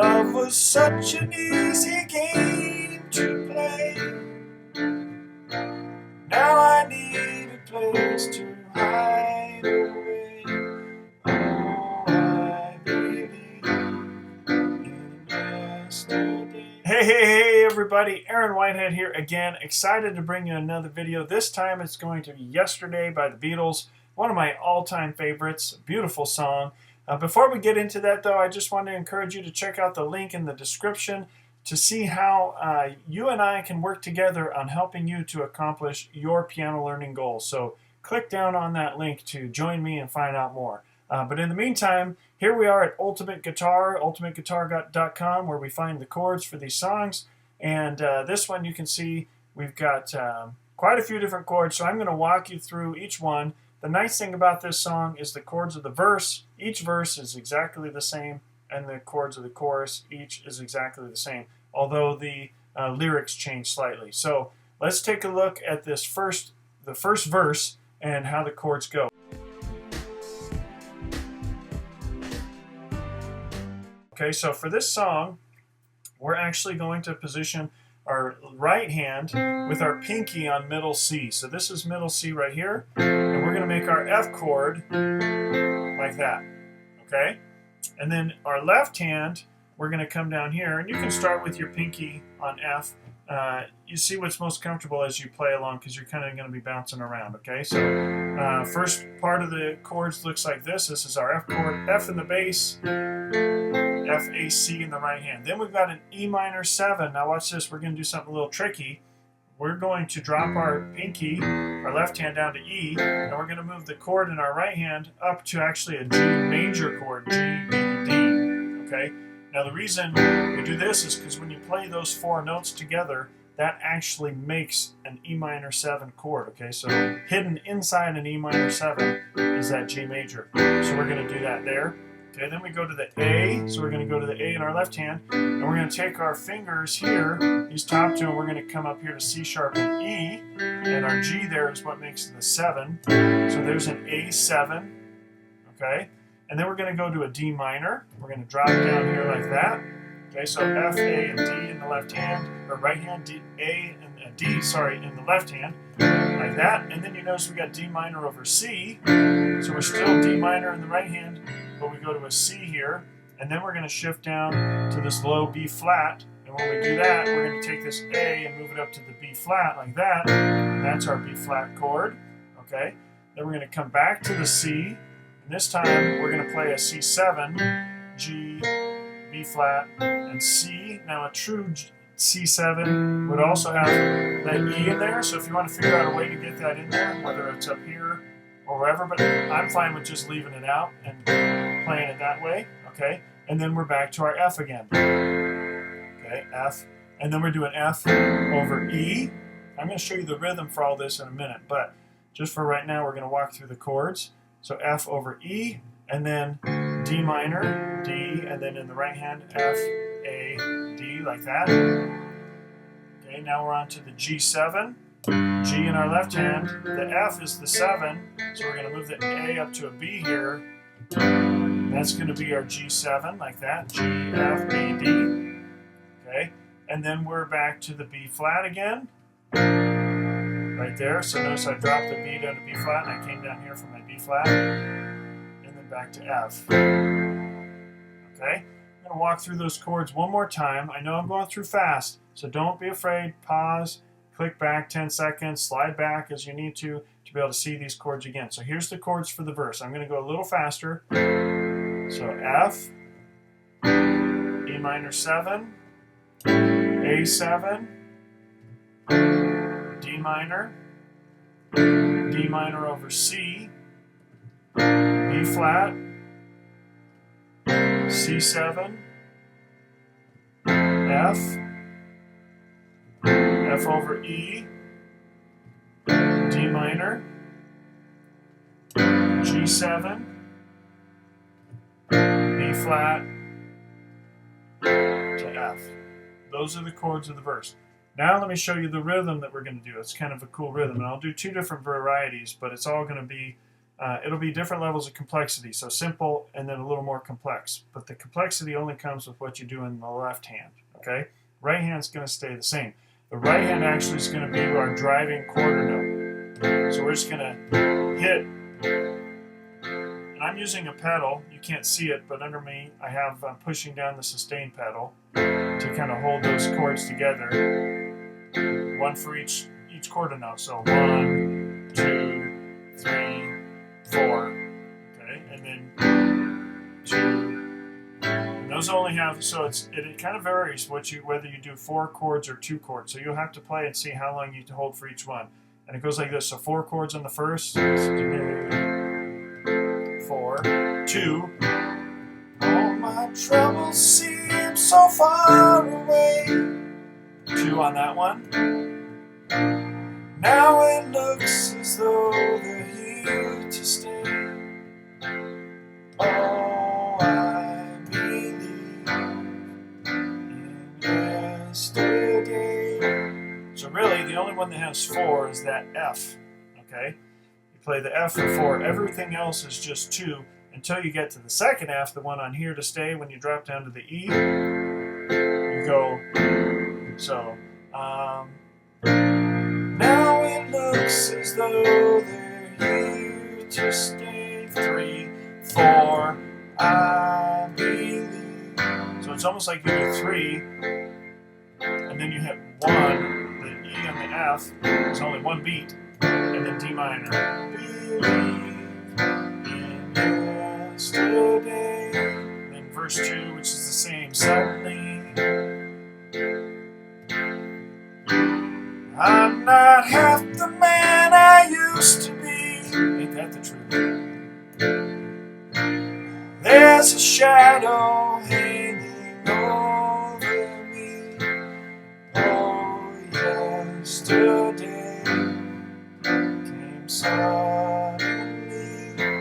Love was such an easy game to play. Now I need a place to hide away. Oh, I believe in yesterday. Hey, everybody. Aaron Whitehead here again. Excited to bring you another video. This time it's going to be Yesterday by the Beatles. One of my all-time favorites. Beautiful song. Before we get into that, though, I just want to encourage you to check out the link in the description to see how you and I can work together on helping you to accomplish your piano learning goals. So click down on that link to join me and find out more. But in the meantime, here we are at Ultimate Guitar, ultimateguitar.com, where we find the chords for these songs. And this one you can see we've got quite a few different chords, so I'm going to walk you through each one. The nice thing about this song is the chords of the verse. Each verse is exactly the same, and the chords of the chorus, each is exactly the same, although the lyrics change slightly. So let's take a look at the first verse and how the chords go. Okay, so for this song, we're actually going to position our right hand with our pinky on middle C. So this is middle C right here, and we're going to make our F chord like that, okay? And then our left hand, we're going to come down here, and you can start with your pinky on F. You see what's most comfortable as you play along, because you're kind of going to be bouncing around, okay? So first part of the chords looks like this. This is our F chord, F in the bass, F, A, C in the right hand. Then we've got an E minor 7. Now watch this. We're going to do something a little tricky. We're going to drop our pinky, our left hand, down to E, and we're going to move the chord in our right hand up to actually a G major chord, G, B, D, okay? Now the reason we do this is because when you play those four notes together, that actually makes an E minor 7 chord, okay? So hidden inside an E minor 7 is that G major. So we're going to do that there. Okay, then we go to the A, so we're going to go to the A in our left hand, and we're going to take our fingers here, these top two, and we're going to come up here to C sharp and E, and our G there is what makes the 7. So there's an A7, okay? And then we're going to go to a D minor. We're going to drop down here like that. Okay, so F, A, and D in the left hand, or right hand, D, A, and D, sorry, in the left hand, like that. And then you notice we got D minor over C, so we're still D minor in the right hand, but we go to a C here, and then we're going to shift down to this low B flat, and when we do that, we're going to take this A and move it up to the B flat like that, and that's our B flat chord, okay? Then we're going to come back to the C, and this time we're going to play a C7, G, B flat, and C. Now a true C7 would also have that E in there, so if you want to figure out a way to get that in there, whether it's up here or wherever, but I'm fine with just leaving it out and playing it that way, okay? And then we're back to our F again, okay, F, and then we're doing F over E. I'm going to show you the rhythm for all this in a minute, but just for right now, we're going to walk through the chords. So F over E, and then D minor, D, and then in the right hand, F, A, D, like that. Okay, now we're on to the G7. G in our left hand, the F is the 7, so we're going to move the A up to a B here. That's going to be our G7, like that, G, F, B, D. Okay, and then we're back to the B flat again, right there. So notice I dropped the B down to B flat, and I came down here from my B flat, and then back to F. Okay, I'm going to walk through those chords one more time. I know I'm going through fast, so don't be afraid. Pause. Click back 10 seconds, slide back as you need to be able to see these chords again. So here's the chords for the verse. I'm going to go a little faster. So F, E minor 7, A7, D minor, D minor over C, B flat, C7, F, F over E, D minor, G7, B flat, to F. Those are the chords of the verse. Now let me show you the rhythm that we're going to do. It's kind of a cool rhythm, and I'll do two different varieties, but it's all going to be it'll be different levels of complexity. So simple and then a little more complex. But the complexity only comes with what you do in the left hand. Okay? Right hand's going to stay the same. The right hand actually is going to be our driving quarter note. So we're just going to hit. And I'm using a pedal. You can't see it, but under me I have pushing down the sustain pedal to kind of hold those chords together. One for each quarter note. So 1, 2, 3, 4. Okay, and then 2. And those only have, so it kind of varies whether you do 4 chords or 2 chords. So you'll have to play and see how long you hold for each one. And it goes like this. So 4 chords on the first. 4, 2. All my troubles seem so far away. 2 on that one. Now it looks as though they're here to stay. Oh, I believe in yesterday. So really, the only one that has 4 is that F. Okay? You play the F for 4. Everything else is just 2 until you get to the second F, the one on here to stay. When you drop down to the E, you go. So, now it looks as though they're here to stay. 3, 4, I believe. So it's almost like you do 3, and then you hit 1, the E and the F. There's only 1 beat, and then D minor. Believe in yesterday. And then verse 2, which is the same. Suddenly, I'm not half the man I used to be. Ain't that the truth? There's a shadow hanging over me. Oh, yesterday came suddenly.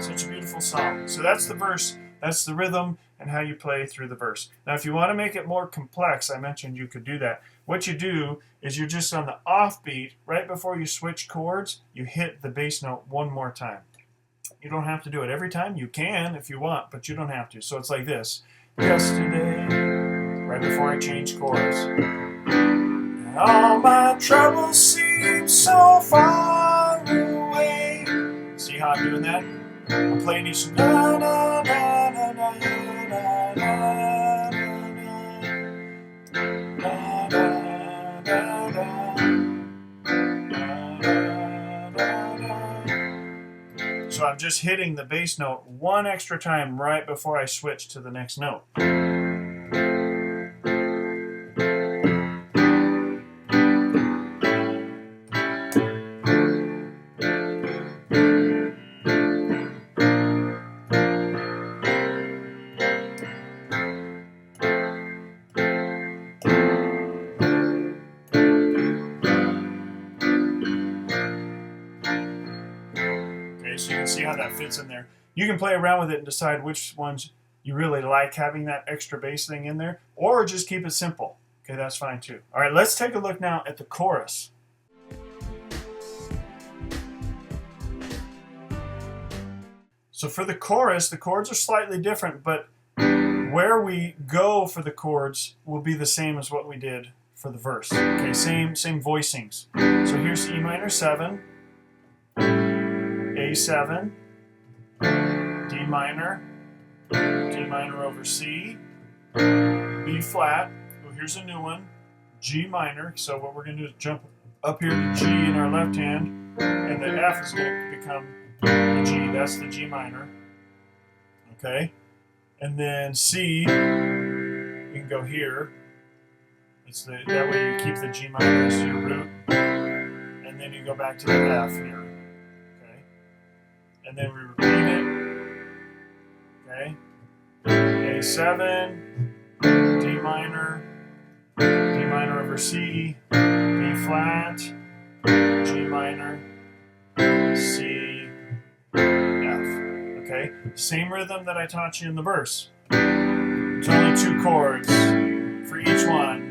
Such a beautiful song. So that's the verse, that's the rhythm, and how you play through the verse. Now, if you want to make it more complex, I mentioned you could do that. What you do is you're just on the off beat, right before you switch chords, you hit the bass note one more time. You don't have to do it every time. You can if you want, but you don't have to. So it's like this. Yesterday, right before I change chords. And all my troubles seem so far away. See how I'm doing that? I'm playing each na na na na na na na na. So I'm just hitting the bass note one extra time right before I switch to the next note. So you can see how that fits in there. You can play around with it and decide which ones you really like having that extra bass thing in there, or just keep it simple. Okay, that's fine too. All right, let's take a look now at the chorus. So for the chorus, the chords are slightly different, but where we go for the chords will be the same as what we did for the verse. Okay, same voicings. So here's E minor 7. A7, D minor over C, B flat, oh, here's a new one, G minor, so what we're going to do is jump up here to G in our left hand, and the F is going to become the G, that's the G minor, okay, and then C, you can go here, that way you keep the G minor as your root, and then you go back to the F here. And then we repeat it. Okay. A7, D minor over C, B flat, G minor, C, F. Okay. Same rhythm that I taught you in the verse. There's only 2 chords for each one.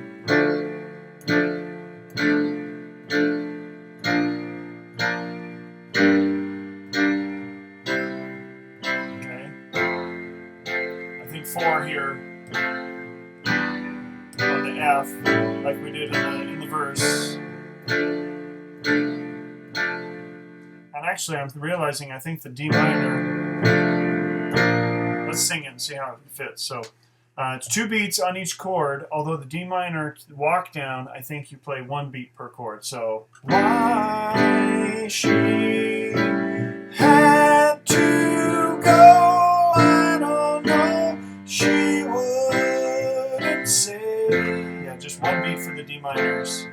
4 here on the F, like we did in the verse. And actually, I'm realizing I think the D minor. Let's sing it and see how it fits. So it's 2 beats on each chord. Although the D minor walk down, I think you play 1 beat per chord. So why she had to go, I don't know. She wouldn't say. Yeah, just 1 beat for the D minors.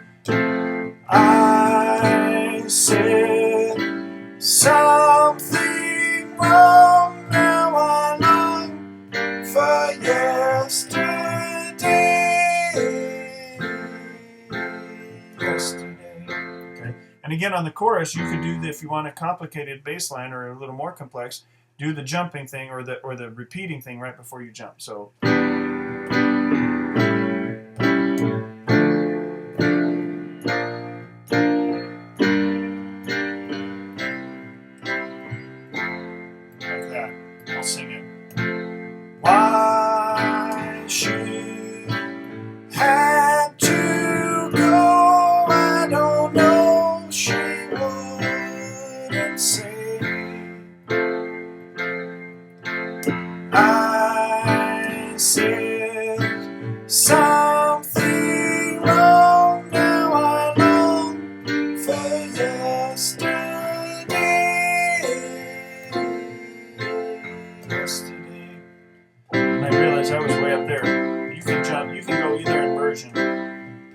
I said something wrong, now I long for yesterday. Okay. And again, on the chorus, you could do if you want a complicated bass line or a little more complex, do the jumping thing or the repeating thing right before you jump. So. I'll sing it. Why she had to go, I don't know. She wouldn't say. I said something wrong, now I long for yesterday. And I realized I was way up there. You can jump, you can go either inversion,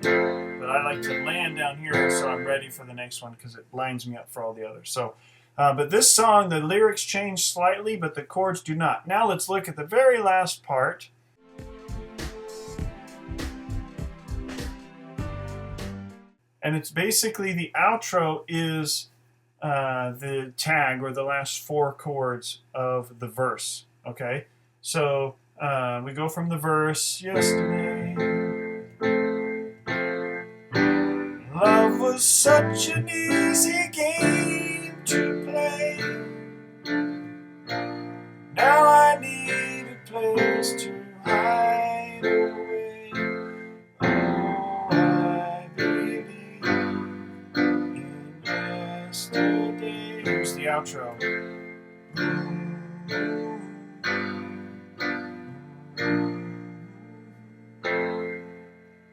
but I like to land down here so I'm ready for the next one because it lines me up for all the others. So, but this song, the lyrics change slightly, but the chords do not. Now let's look at the very last part. And it's basically the outro is the tag or the last 4 chords of the verse. Okay, so we go from the verse. Yesterday, love was such an easy game to play. Now I need a place to hide away. Oh, I believe in yesterday. Here's the outro.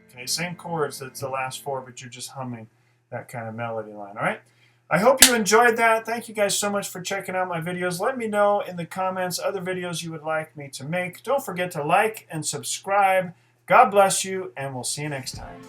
Okay, same chords, that's the last 4, but you're just humming that kind of melody line, all right? I hope you enjoyed that. Thank you guys so much for checking out my videos. Let me know in the comments other videos you would like me to make. Don't forget to like and subscribe. God bless you, and we'll see you next time.